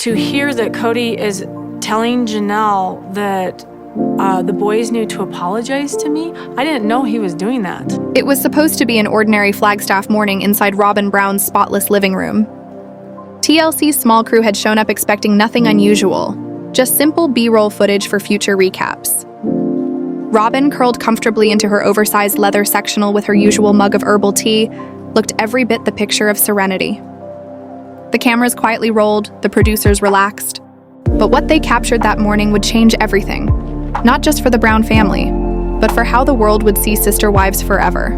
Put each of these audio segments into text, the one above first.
To hear that Kody is telling Janelle that the boys knew to apologize to me, I didn't know he was doing that. It was supposed to be an ordinary Flagstaff morning inside Robyn Brown's spotless living room. TLC's small crew had shown up expecting nothing unusual, just simple B-roll footage for future recaps. Robyn, curled comfortably into her oversized leather sectional with her usual mug of herbal tea, looked every bit the picture of serenity. The cameras quietly rolled, the producers relaxed. But what they captured that morning would change everything, not just for the Brown family, but for how the world would see sister wives forever.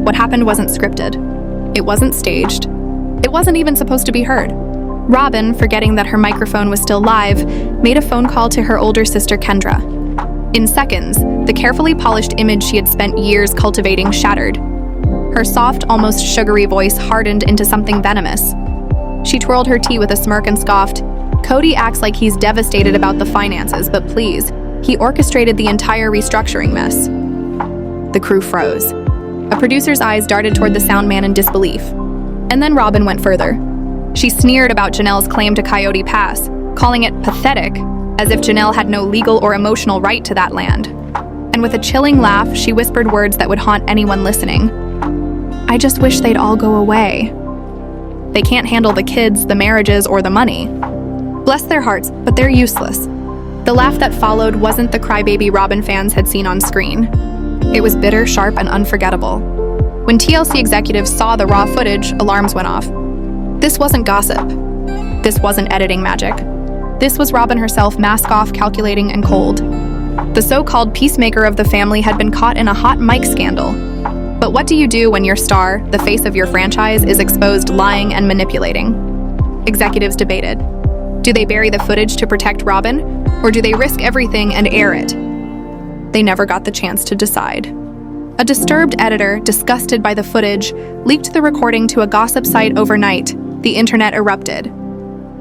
What happened wasn't scripted. It wasn't staged. It wasn't even supposed to be heard. Robyn, forgetting that her microphone was still live, made a phone call to her older sister Kendra. In seconds, the carefully polished image she had spent years cultivating shattered. Her soft, almost sugary voice hardened into something venomous. She twirled her tea with a smirk and scoffed, "Kody acts like he's devastated about the finances, but please, he orchestrated the entire restructuring mess." The crew froze. A producer's eyes darted toward the sound man in disbelief. And then Robyn went further. She sneered about Janelle's claim to Coyote Pass, calling it pathetic, as if Janelle had no legal or emotional right to that land. And with a chilling laugh, she whispered words that would haunt anyone listening. "I just wish they'd all go away. They can't handle the kids, the marriages, or the money. Bless their hearts, but they're useless." The laugh that followed wasn't the crybaby Robyn fans had seen on screen. It was bitter, sharp, and unforgettable. When TLC executives saw the raw footage, alarms went off. This wasn't gossip. This wasn't editing magic. This was Robyn herself, mask off, calculating, and cold. The so-called peacemaker of the family had been caught in a hot mic scandal. But what do you do when your star, the face of your franchise, is exposed lying and manipulating? Executives debated. Do they bury the footage to protect Robyn, or do they risk everything and air it? They never got the chance to decide. A disturbed editor, disgusted by the footage, leaked the recording to a gossip site overnight. The internet erupted.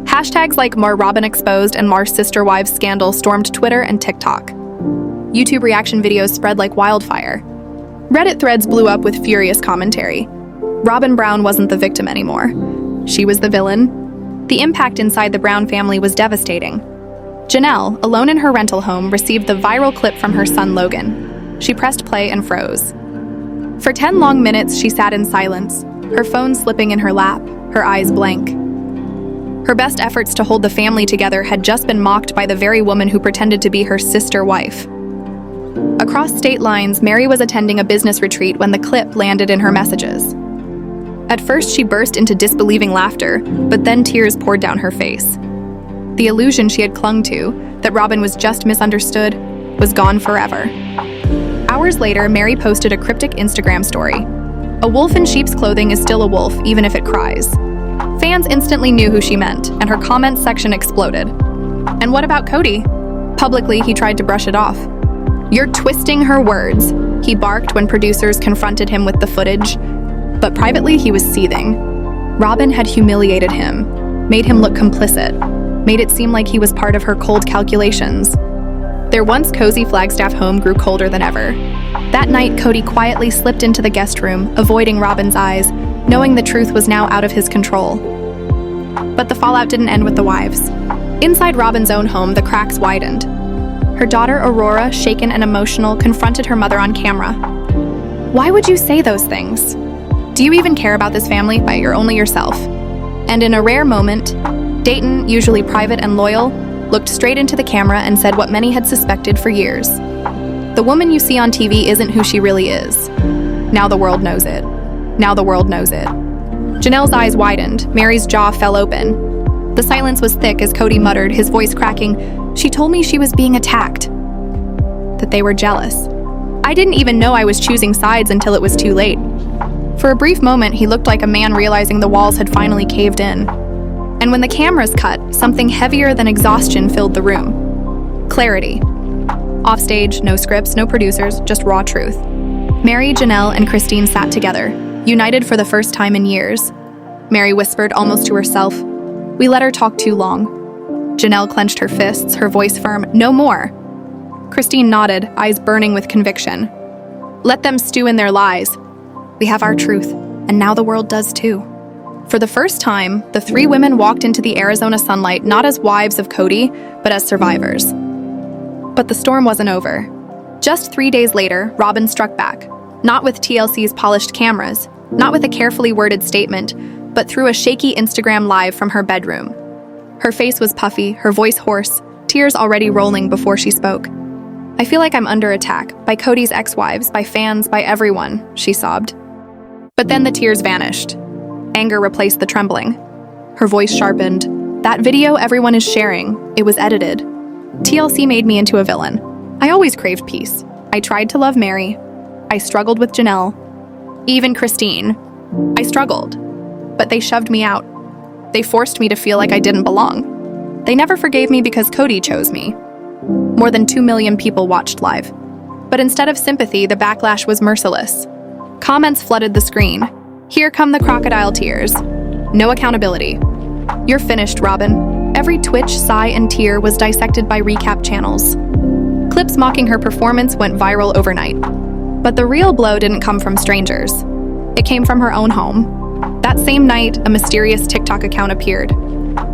Hashtags like "More Robyn Exposed" and "More Sister Wives Scandal" stormed Twitter and TikTok. YouTube reaction videos spread like wildfire. Reddit threads blew up with furious commentary. Robyn Brown wasn't the victim anymore. She was the villain. The impact inside the Brown family was devastating. Janelle, alone in her rental home, received the viral clip from her son Logan. She pressed play and froze. For 10 long minutes, she sat in silence, her phone slipping in her lap, her eyes blank. Her best efforts to hold the family together had just been mocked by the very woman who pretended to be her sister wife. Across state lines, Mary was attending a business retreat when the clip landed in her messages. At first, she burst into disbelieving laughter, but then tears poured down her face. The illusion she had clung to, that Robyn was just misunderstood, was gone forever. Hours later, Mary posted a cryptic Instagram story. "A wolf in sheep's clothing is still a wolf, even if it cries." Fans instantly knew who she meant, and her comments section exploded. And what about Kody? Publicly, he tried to brush it off. "You're twisting her words," he barked when producers confronted him with the footage. But privately, he was seething. Robyn had humiliated him, made him look complicit, made it seem like he was part of her cold calculations. Their once cozy Flagstaff home grew colder than ever. That night, Kody quietly slipped into the guest room, avoiding Robyn's eyes, knowing the truth was now out of his control. But the fallout didn't end with the wives. Inside Robyn's own home, the cracks widened. Her daughter Aurora, shaken and emotional, confronted her mother on camera. "Why would you say those things? Do you even care about this family? But you're only yourself." And in a rare moment, Dayton, usually private and loyal, looked straight into the camera and said what many had suspected for years. "The woman you see on TV isn't who she really is. Now the world knows it. Now the world knows it." Janelle's eyes widened. Mary's jaw fell open. The silence was thick as Kody muttered, his voice cracking, "She told me she was being attacked. That they were jealous. I didn't even know I was choosing sides until it was too late." For a brief moment, he looked like a man realizing the walls had finally caved in. And when the cameras cut, something heavier than exhaustion filled the room. Clarity. Offstage, no scripts, no producers, just raw truth. Mary, Janelle, and Christine sat together, united for the first time in years. Mary whispered almost to herself, "We let her talk too long." Janelle clenched her fists, her voice firm, "No more." Christine nodded, eyes burning with conviction. "Let them stew in their lies. We have our truth, and now the world does too." For the first time, the three women walked into the Arizona sunlight not as wives of Kody, but as survivors. But the storm wasn't over. Just 3 days later, Robyn struck back, not with TLC's polished cameras, not with a carefully worded statement, but through a shaky Instagram live from her bedroom. Her face was puffy, her voice hoarse, tears already rolling before she spoke. "I feel like I'm under attack, by Kody's ex-wives, by fans, by everyone," she sobbed. But then the tears vanished. Anger replaced the trembling. Her voice sharpened. "That video everyone is sharing, it was edited. TLC made me into a villain. I always craved peace. I tried to love Mary. I struggled with Janelle. Even Christine. I struggled. But they shoved me out. They forced me to feel like I didn't belong. They never forgave me because Kody chose me." More than 2 million people watched live. But instead of sympathy, the backlash was merciless. Comments flooded the screen. "Here come the crocodile tears. No accountability. You're finished, Robyn." Every twitch, sigh, and tear was dissected by recap channels. Clips mocking her performance went viral overnight. But the real blow didn't come from strangers. It came from her own home. That same night, a mysterious TikTok account appeared.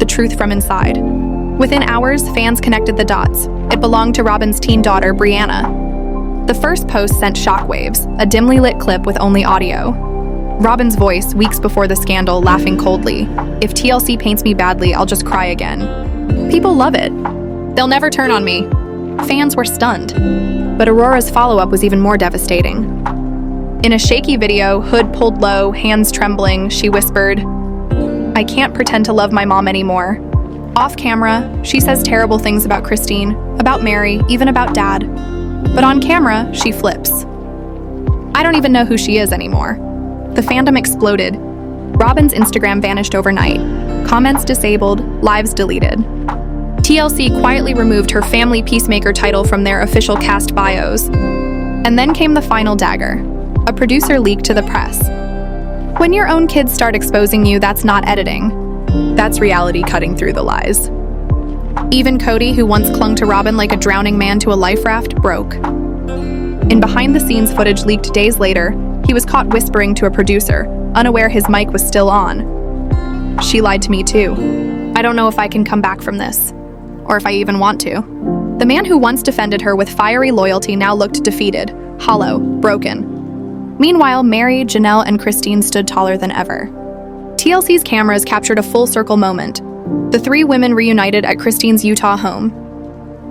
The truth from inside. Within hours, fans connected the dots. It belonged to Robyn's teen daughter, Brianna. The first post sent shockwaves, a dimly lit clip with only audio. Robyn's voice, weeks before the scandal, laughing coldly. "If TLC paints me badly, I'll just cry again. People love it. They'll never turn on me." Fans were stunned. But Aurora's follow-up was even more devastating. In a shaky video, hood pulled low, hands trembling, she whispered, "I can't pretend to love my mom anymore." Off camera, she says terrible things about Christine, about Mary, even about Dad. But on camera, she flips. "I don't even know who she is anymore." The fandom exploded. Robyn's Instagram vanished overnight. Comments disabled, lives deleted. TLC quietly removed her family peacemaker title from their official cast bios. And then came the final dagger. A producer leaked to the press. When your own kids start exposing you, that's not editing. That's reality cutting through the lies. Even Kody, who once clung to Robyn like a drowning man to a life raft, broke. In behind-the-scenes footage leaked days later, he was caught whispering to a producer, unaware his mic was still on. "She lied to me too. I don't know if I can come back from this. Or if I even want to." The man who once defended her with fiery loyalty now looked defeated, hollow, broken. Meanwhile, Mary, Janelle, and Christine stood taller than ever. TLC's cameras captured a full-circle moment. The three women reunited at Christine's Utah home.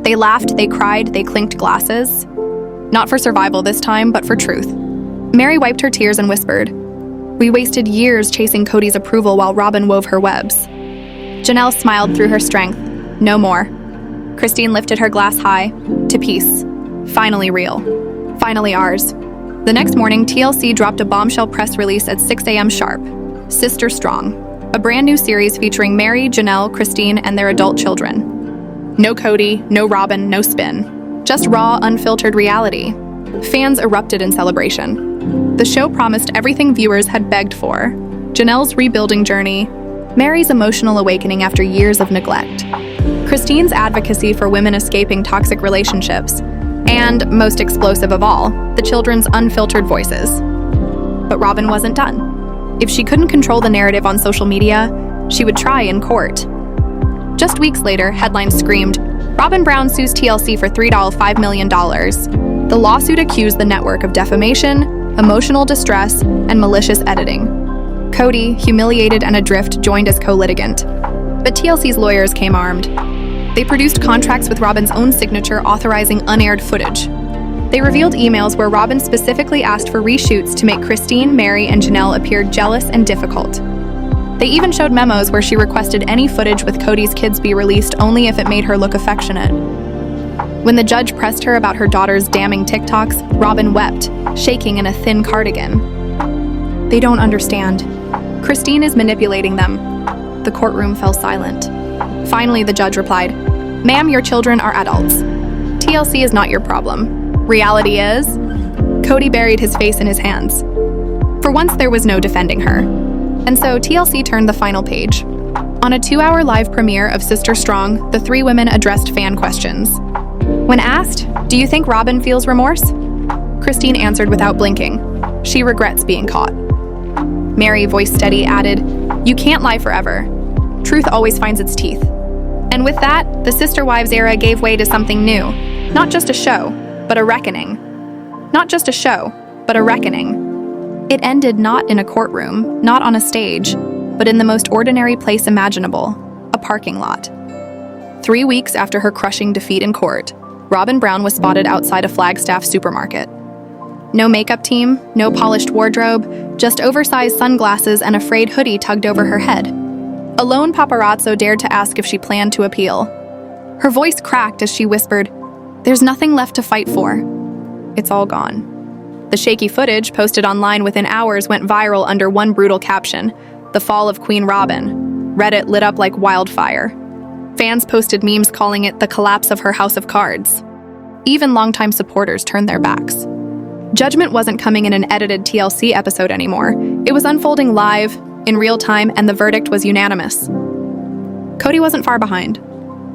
They laughed, they cried, they clinked glasses. Not for survival this time, but for truth. Mary wiped her tears and whispered, "We wasted years chasing Kody's approval while Robyn wove her webs." Janelle smiled through her strength. "No more." Christine lifted her glass high. "To peace. Finally real. Finally ours." The next morning, TLC dropped a bombshell press release at 6 a.m. sharp. Sister Strong, a brand new series featuring Mary, Janelle, Christine, and their adult children. No Kody, no Robyn, no spin. Just raw, unfiltered reality. Fans erupted in celebration. The show promised everything viewers had begged for. Janelle's rebuilding journey, Mary's emotional awakening after years of neglect, Christine's advocacy for women escaping toxic relationships, and, most explosive of all, the children's unfiltered voices. But Robyn wasn't done. If she couldn't control the narrative on social media, she would try in court. Just weeks later, headlines screamed, "Robyn Brown sues TLC for $3.5 million. The lawsuit accused the network of defamation, emotional distress, and malicious editing. Kody, humiliated and adrift, joined as co-litigant. But TLC's lawyers came armed. They produced contracts with Robyn's own signature authorizing unaired footage. They revealed emails where Robyn specifically asked for reshoots to make Christine, Mary, and Janelle appear jealous and difficult. They even showed memos where she requested any footage with Kody's kids be released only if it made her look affectionate. When the judge pressed her about her daughter's damning TikToks, Robyn wept, shaking in a thin cardigan. "They don't understand. Christine is manipulating them." The courtroom fell silent. Finally, the judge replied, "Ma'am, your children are adults. TLC is not your problem. Reality is..." Kody buried his face in his hands. For once, there was no defending her. And so TLC turned the final page. On a 2-hour live premiere of Sister Strong, the three women addressed fan questions. When asked, "Do you think Robyn feels remorse?" Christine answered without blinking. She regrets being caught. Mary, voice steady, added, You can't lie forever. Truth always finds its teeth. And with that, the Sister Wives era gave way to something new. Not just a show, but a reckoning. Not just a show, but a reckoning. It ended not in a courtroom, not on a stage, but in the most ordinary place imaginable, a parking lot. 3 weeks after her crushing defeat in court, Robyn Brown was spotted outside a Flagstaff supermarket. No makeup team, no polished wardrobe, just oversized sunglasses and a frayed hoodie tugged over her head. A lone paparazzo dared to ask if she planned to appeal. Her voice cracked as she whispered, "There's nothing left to fight for. It's all gone." The shaky footage, posted online within hours, went viral under one brutal caption, "The Fall of Queen Robyn." Reddit lit up like wildfire. Fans posted memes calling it the collapse of her house of cards. Even longtime supporters turned their backs. Judgment wasn't coming in an edited TLC episode anymore. It was unfolding live, in real time, and the verdict was unanimous. Kody wasn't far behind.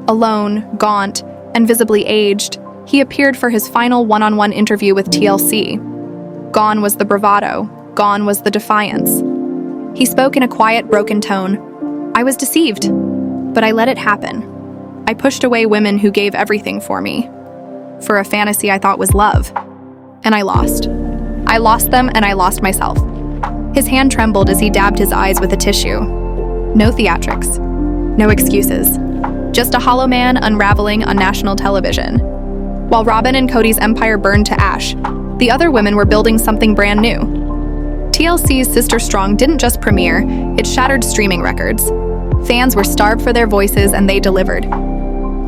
Alone, gaunt, and visibly aged, he appeared for his final one-on-one interview with TLC. Gone was the bravado. Gone was the defiance. He spoke in a quiet, broken tone. "I was deceived, but I let it happen. I pushed away women who gave everything for me, for a fantasy I thought was love. And I lost. I lost them, and I lost myself." His hand trembled as he dabbed his eyes with a tissue. No theatrics. No excuses. Just a hollow man unraveling on national television. While Robyn and Kody's empire burned to ash, the other women were building something brand new. TLC's Sister Strong didn't just premiere, it shattered streaming records. Fans were starved for their voices, and they delivered.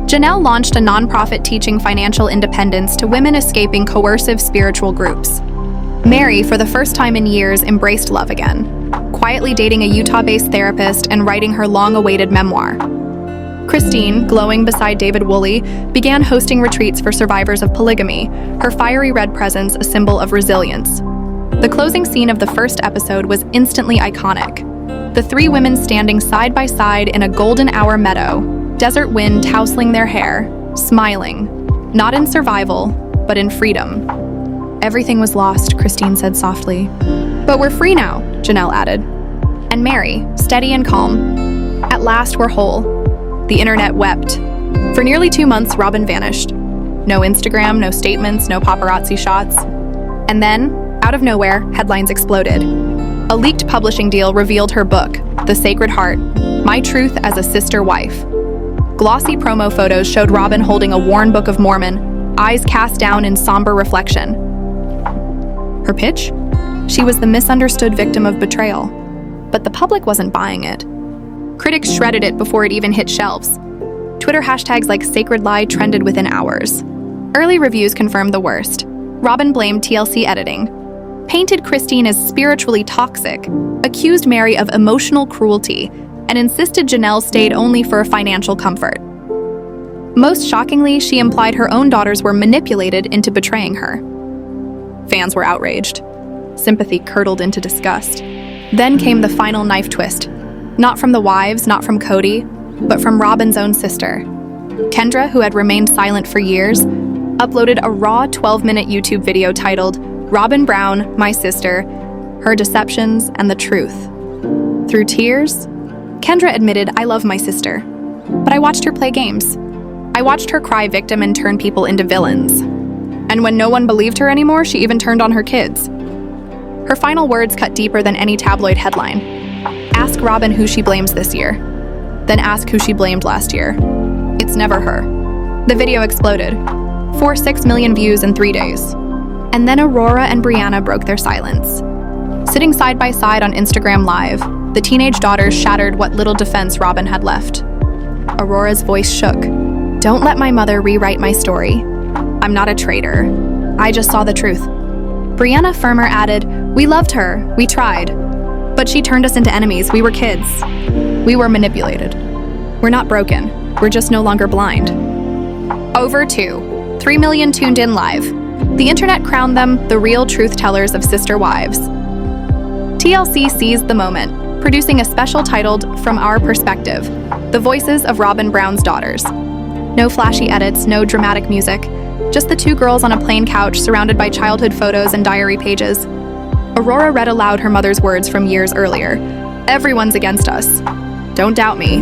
Janelle launched a nonprofit teaching financial independence to women escaping coercive spiritual groups. Mary, for the first time in years, embraced love again, quietly dating a Utah-based therapist and writing her long-awaited memoir. Christine, glowing beside David Woolley, began hosting retreats for survivors of polygamy, her fiery red presence a symbol of resilience. The closing scene of the first episode was instantly iconic. The three women standing side by side in a golden hour meadow, desert wind tousling their hair, smiling, not in survival, but in freedom. "Everything was lost," Christine said softly. "But we're free now," Janelle added. And Mary, steady and calm, "At last we're whole." The internet wept. For nearly 2 months, Robyn vanished. No Instagram, no statements, no paparazzi shots. And then, out of nowhere, headlines exploded. A leaked publishing deal revealed her book, The Sacred Heart, My Truth as a Sister Wife. Glossy promo photos showed Robyn holding a worn Book of Mormon, eyes cast down in somber reflection. Her pitch? She was the misunderstood victim of betrayal. But the public wasn't buying it. Critics shredded it before it even hit shelves. Twitter hashtags like Sacred Lie trended within hours. Early reviews confirmed the worst. Robyn blamed TLC editing, painted Christine as spiritually toxic, accused Mary of emotional cruelty, and insisted Janelle stayed only for financial comfort. Most shockingly, she implied her own daughters were manipulated into betraying her. Fans were outraged. Sympathy curdled into disgust. Then came the final knife twist. Not from the wives, not from Kody, but from Robyn's own sister. Kendra, who had remained silent for years, uploaded a raw 12-minute YouTube video titled Robyn Brown, My Sister, Her Deceptions and the Truth. Through tears, Kendra admitted, "I love my sister, but I watched her play games. I watched her cry victim and turn people into villains. And when no one believed her anymore, she even turned on her kids." Her final words cut deeper than any tabloid headline. Ask Robyn who she blames this year. Then ask who she blamed last year. It's never her. The video exploded. 6 million views in 3 days. And then Aurora and Brianna broke their silence. Sitting side by side on Instagram Live, the teenage daughters shattered what little defense Robyn had left. Aurora's voice shook. "Don't let my mother rewrite my story. I'm not a traitor. I just saw the truth." Brianna firmer added, "We loved her. We tried. But she turned us into enemies. We were kids. We were manipulated. We're not broken. We're just no longer blind." Over 3 million tuned in live. The internet crowned them the real truth tellers of sister wives. TLC seized the moment, producing a special titled From Our Perspective, The Voices of Robyn Brown's Daughters. No flashy edits, no dramatic music, just the two girls on a plain couch surrounded by childhood photos and diary pages. Aurora read aloud her mother's words from years earlier. Everyone's against us. Don't doubt me.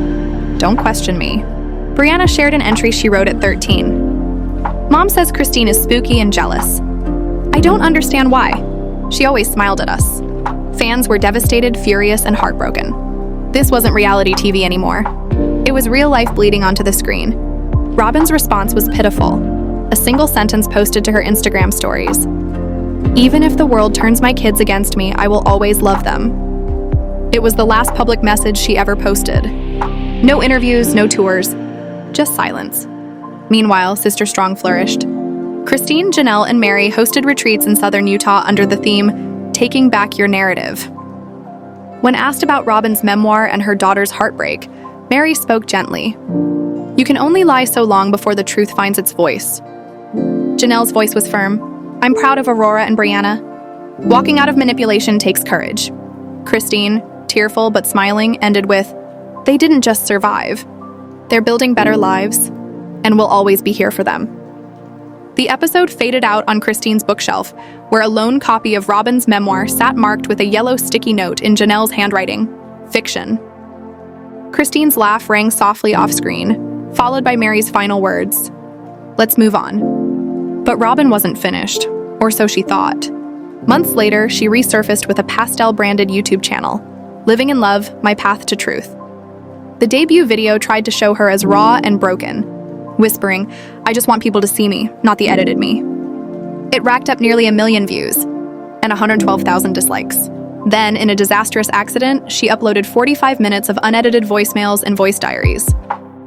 Don't question me. Brianna shared an entry she wrote at 13. Mom says Christine is spooky and jealous. I don't understand why. She always smiled at us. Fans were devastated, furious, and heartbroken. This wasn't reality TV anymore. It was real life bleeding onto the screen. Robyn's response was pitiful. A single sentence posted to her Instagram stories. Even if the world turns my kids against me, I will always love them. It was the last public message she ever posted. No interviews, no tours, just silence. Meanwhile, Sister Strong flourished. Christine, Janelle, and Mary hosted retreats in southern Utah under the theme, Taking Back Your Narrative. When asked about Robyn's memoir and her daughter's heartbreak, Mary spoke gently. You can only lie so long before the truth finds its voice. Janelle's voice was firm. I'm proud of Aurora and Brianna. Walking out of manipulation takes courage. Christine, tearful but smiling, ended with, they didn't just survive. They're building better lives, and we'll always be here for them. The episode faded out on Christine's bookshelf, where a lone copy of Robyn's memoir sat marked with a yellow sticky note in Janelle's handwriting, fiction. Christine's laugh rang softly off-screen, followed by Mary's final words, let's move on. But Robyn wasn't finished, or so she thought. Months later, she resurfaced with a pastel-branded YouTube channel, Living in Love, My Path to Truth. The debut video tried to show her as raw and broken, whispering, I just want people to see me, not the edited me. It racked up nearly 1 million views and 112,000 dislikes. Then, in a disastrous accident, she uploaded 45 minutes of unedited voicemails and voice diaries.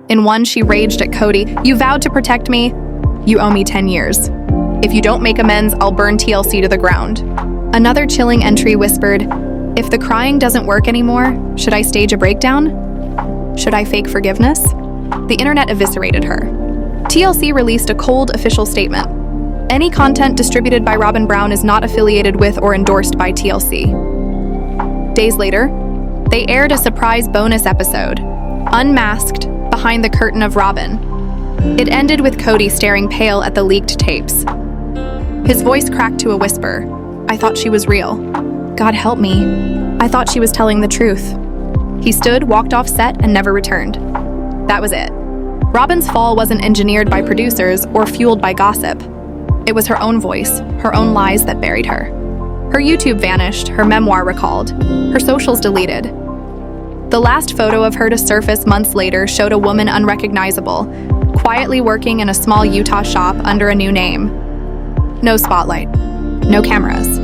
In one, she raged at Kody, you vowed to protect me. You owe me 10 years. If you don't make amends, I'll burn TLC to the ground. Another chilling entry whispered, if the crying doesn't work anymore, should I stage a breakdown? Should I fake forgiveness? The internet eviscerated her. TLC released a cold official statement. Any content distributed by Robyn Brown is not affiliated with or endorsed by TLC. Days later, they aired a surprise bonus episode, Unmasked, Behind the Curtain of Robyn. It ended with Kody staring pale at the leaked tapes. His voice cracked to a whisper. I thought she was real. God help me. I thought she was telling the truth. He stood, walked off set, and never returned. That was it. Robyn's fall wasn't engineered by producers or fueled by gossip. It was her own voice, her own lies that buried her. Her YouTube vanished, her memoir recalled, her socials deleted. The last photo of her to surface months later showed a woman unrecognizable, quietly working in a small Utah shop under a new name. No spotlight, no cameras,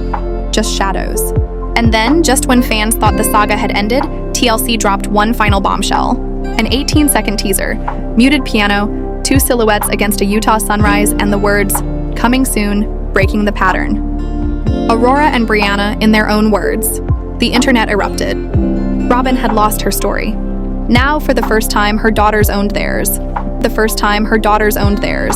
just shadows. And then, just when fans thought the saga had ended, TLC dropped one final bombshell. An 18-second teaser, muted piano, 2 silhouettes against a Utah sunrise, and the words, coming soon, breaking the pattern. Aurora and Brianna, in their own words, the internet erupted. Robyn had lost her story. Now, for the first time, her daughters owned theirs. The first time her daughters owned theirs.